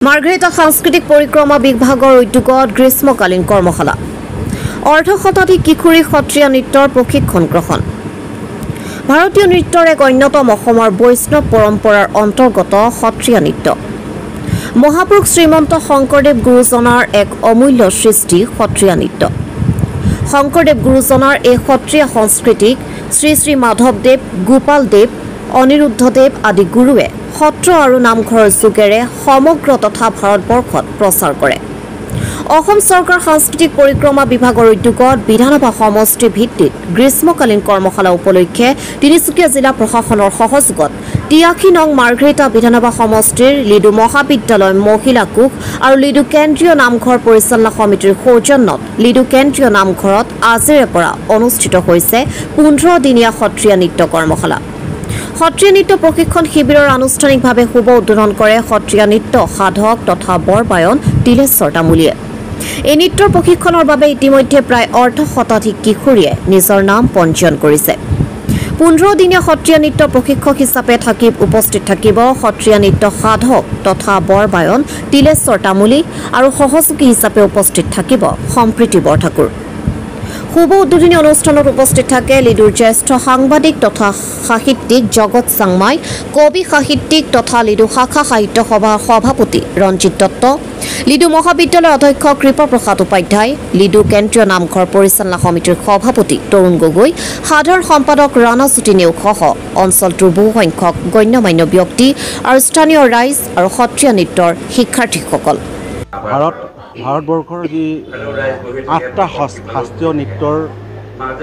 মাৰ্ঘেৰিটা সাংস্কৃতিক পৰিক্ৰমা বিভাগৰ উদ্যোগত গ্ৰীষ্মকালীন কৰ্মশালা অৰ্ধশতাধিক কিশোৰী সত্ৰীয়া নৃত্যৰ প্ৰশিক্ষণ গ্ৰহণ ভাৰতীয় নৃত্যৰ এক অন্যতম অসমৰ বৈষ্ণৱ পৰম্পৰাৰ অন্তৰ্গত সত্ৰীয়া নৃত্য মহাপুৰুষ শ্ৰীমন্ত শংকৰদেৱ গুৰুজনাৰ এক অমূল্য সৃষ্টি সত্ৰীয়া নৃত্য শংকৰদেৱ গুৰুজনাৰ এই সত্ৰীয়া সংস্কৃতিক শ্ৰী শ্ৰী মাধৱদেৱ গোপালদেৱ অনিৰুদ্ধদেৱ আদি গুৰুৱে সত্ৰ আৰু নামঘৰৰ যোগেৰে সমগ্ৰ তথা ভাৰতবৰ্ষত প্ৰচাৰ কৰে অসম চৰকাৰ সাংস্কৃতিক পৰিক্ৰমা বিভাগৰ উদ্যোগত বিধানসভা সমষ্টি ভিত্তিত গ্ৰীষ্মকালীন কৰ্মশালা উপলক্ষে তিনিচুকীয়া জিলা প্ৰশাসনৰ সহযোগত ৮৩ নং মাৰ্ঘেৰিটা বিধানসভা সমষ্টিৰ লিডু মহাবিদ্যালয় মহিলা কোষ আৰু লিডু কেন্দ্ৰীয় নামঘৰ পৰিচালনা সমিতিৰ সৌজন্যত লিডু কেন্দ্ৰীয় নামঘৰত আজিৰে পৰা অনুষ্ঠিত হৈছে ১৫ দিনীয়া সত্ৰীয়া নৃত্য কৰ্মশালা সত্ৰীয়া নৃত্য প্ৰশিক্ষণ শিবিৰৰ আনুষ্ঠানিকভাৱে শুভ উদ্বোধন কৰে সত্ৰীয়া নৃত্য সাধক তথা বৰবায়ন তিলেশ্বৰ তামুলীয়ে এই নৃত্যৰ প্ৰশিক্ষণৰ বাবে ইতিমধ্যে প্ৰায় অৰ্ধশতাধিক কিশোৰীয়ে নিজৰ নাম পঞ্জীয়ন কৰিছে ১৫ দিনীয়া সত্ৰীয়া নৃত্য প্ৰশিক্ষক হিচাপে উপস্থিত থাকিব সত্ৰীয়া নৃত্য সাধক তথা বৰবায়ন তিলেশ্বৰ তামুলী আৰু সহযোগী হিচাপে উপস্থিত থাকিব সম্প্ৰীতি বৰঠাকুৰ শুভ উদ্বোধনী অনুষ্ঠানত উপস্থিত থাকে লিডুৰ জ্যেষ্ঠ সাংবাদিক তথা সাহিত্যিক জগত চাংমাই কবি সাহিত্যিক তথা লিডু শাখা সাহিত্য সভাৰ সভাপতি ৰঞ্জিত দত্ত লিডু মহাবিদ্যালয়ৰ অধ্যক্ষ কৃপাপ্ৰসাদ উপাধ্যায় লিডু কেন্দ্ৰীয় নামঘৰ পৰিচালনা সমিতিৰ সভাপতি তৰুণ গগৈ সাধাৰণ সম্পাদক ৰাণাজ্যোতি নেওগসহ অঞ্চলটোৰ বহুসংখ্যক গণ্যমান্য ব্যক্তি আৰু স্থানীয় ৰাইজ আৰু সত্ৰীয়া নৃত্যৰ শিক্ষাৰ্থীসকল ভাৰতবৰ্ষৰ যি ৮টা শাস্ত্ৰীয় নৃত্যৰ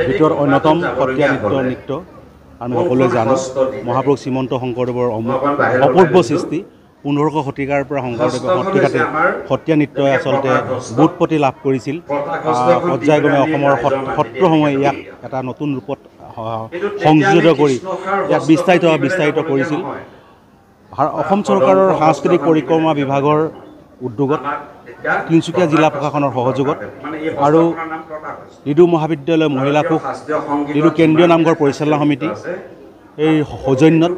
ভিতৰত অন্যতম সত্ৰীয়া নৃত্য আমি সকলোৱে জানো মহাপুৰুষ শ্ৰীমন্ত শংকৰদেৱৰ অপূৰ্ব সৃষ্টি ১৫০০ শতিকাৰ পৰা শংকৰদেৱে সত্ৰীয়া নৃত্যই আচলতে বুৎপত্তি লাভ কৰিছিল পৰ্যায়ক্ৰমে অসমৰ সত্ৰসমূহে ইয়াক এটা নতুন ৰূপত সংযোজিত কৰি ইয়াক বিস্তাৰিত কৰিছিল অসম চৰকাৰৰ সাংস্কৃতিক পৰিক্ৰমা বিভাগৰ উদ্যোগত তিনিচুকীয়া জিলা প্ৰশাসনৰ সহযোগত আৰু লিডু মহাবিদ্যালয় মহিলা কোষ লিডু কেন্দ্ৰীয় নামঘৰ পৰিচালনা সমিতি এই সৌজন্যত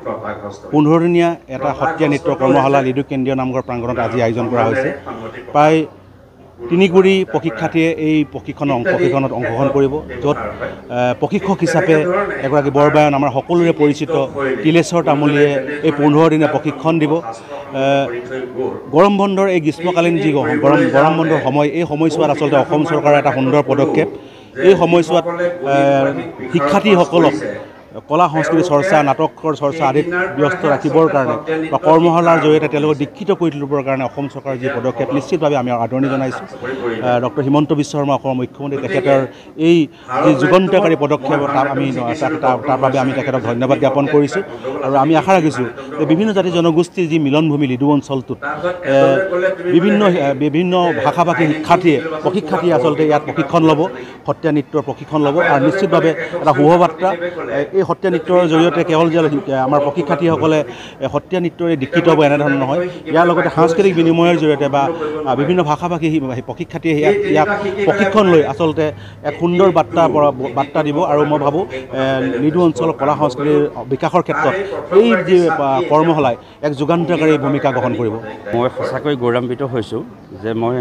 ১৫ দিনীয়া এটা সত্ৰীয়া নৃত্য কৰ্মশালা লিডু কেন্দ্ৰীয় নামঘৰ প্ৰাংগণত আজি আয়োজন কৰা হৈছে প্ৰায় ৩ কুৰি প্ৰশিক্ষাৰ্থীয়ে এই প্ৰশিক্ষণত অংশগ্ৰহণ কৰিব য'ত প্ৰশিক্ষক হিচাপে এগৰাকী বৰবায়ন আমাৰ সকলোৰে পৰিচিত তিলেশ্বৰ তামুলীয়ে এই ১৫ দিনীয়া প্ৰশিক্ষণ দিব গৰম বন্ধৰ এই গ্ৰীষ্মকালীন যি গৰম বন্ধৰ সময় এই সময়ছোৱাত আচলতে অসম চৰকাৰৰ এটা সুন্দৰ পদক্ষেপ এই সময়ছোৱাত শিক্ষাৰ্থীসকলক কলা সংস্কৃতি চৰ্চা নাটকৰ চৰ্চা আদিত ব্যস্ত ৰাখিবৰ কাৰণে বা কৰ্মশালাৰ জৰিয়তে তেওঁলোকক দীক্ষিত কৰি তুলিবৰ কাৰণে অসম চৰকাৰৰ যি পদক্ষেপ নিশ্চিতভাৱে আমি আদৰণি জনাইছোঁ ডক্টৰ হিমন্ত বিশ্ব শৰ্মা অসমৰ মুখ্যমন্ত্ৰী তেখেতৰ এই যি যুগান্তকাৰী পদক্ষেপ তাৰ বাবে আমি তেখেতক ধন্যবাদ জ্ঞাপন কৰিছোঁ আৰু আমি আশা ৰাখিছোঁ যে বিভিন্ন জাতি জনগোষ্ঠীৰ যি মিলনভূমি লিডু অঞ্চলটোত বিভিন্ন ভাষা ভাষী প্ৰশিক্ষাৰ্থীয়ে আচলতে ইয়াত প্ৰশিক্ষণ ল'ব সত্ৰীয়া নৃত্যৰ প্ৰশিক্ষণ ল'ব আৰু নিশ্চিতভাৱে এটা শুভবাৰ্তা এই সত্ৰীয়া নৃত্যৰ জৰিয়তে কেৱল যে আমাৰ প্ৰশিক্ষাৰ্থীসকলে সত্ৰীয়া নৃত্যৰে দীক্ষিত হ'ব এনেধৰণৰ নহয় ইয়াৰ লগতে সাংস্কৃতিক বিনিময়ৰ জৰিয়তে বা বিভিন্ন ভাষা ভাষী প্ৰশিক্ষাৰ্থীয়ে ইয়াক প্ৰশিক্ষণ লৈ আচলতে এক সুন্দৰ বাৰ্তা দিব আৰু মই ভাবোঁ লিডু অঞ্চলৰ কলা সংস্কৃতিৰ বিকাশৰ ক্ষেত্ৰত এই যি কৰ্মশালাই এক যুগান্তকাৰী ভূমিকা গ্ৰহণ কৰিব মই সঁচাকৈ গৌৰৱান্বিত হৈছোঁ যে মই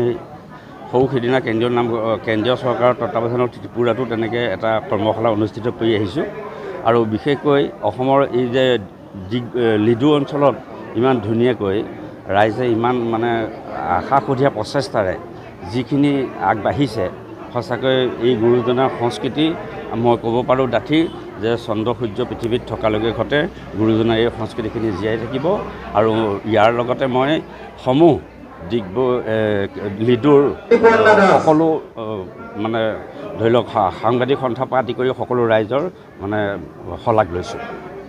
সিদিনা কেন্দ্ৰীয় চৰকাৰৰ তত্বাৱধানত ত্ৰিপুৰাতো তেনেকৈ এটা কৰ্মশালা অনুষ্ঠিত কৰি আহিছোঁ আৰু বিশেষকৈ অসমৰ এই যে লিডু অঞ্চলত ইমান ধুনীয়াকৈ ৰাইজে ইমান মানে আশাসুধীয়া প্ৰচেষ্টাৰে যিখিনি আগবাঢ়িছে সঁচাকৈ এই গুৰুজনাৰ সংস্কৃতি মই ক'ব পাৰোঁ ডাঠি যে চন্দ্ৰ সূৰ্য পৃথিৱীত থকালৈকে ঘটে গুৰুজনাৰ এই সংস্কৃতিখিনি জীয়াই থাকিব আৰু ইয়াৰ লগতে মই সমূহ লিডুৰ সকলো মানে ধৰি লওক সাংবাদিক সন্থাৰ পৰা আদি কৰি সকলো ৰাইজৰ মানে শলাগ লৈছোঁ।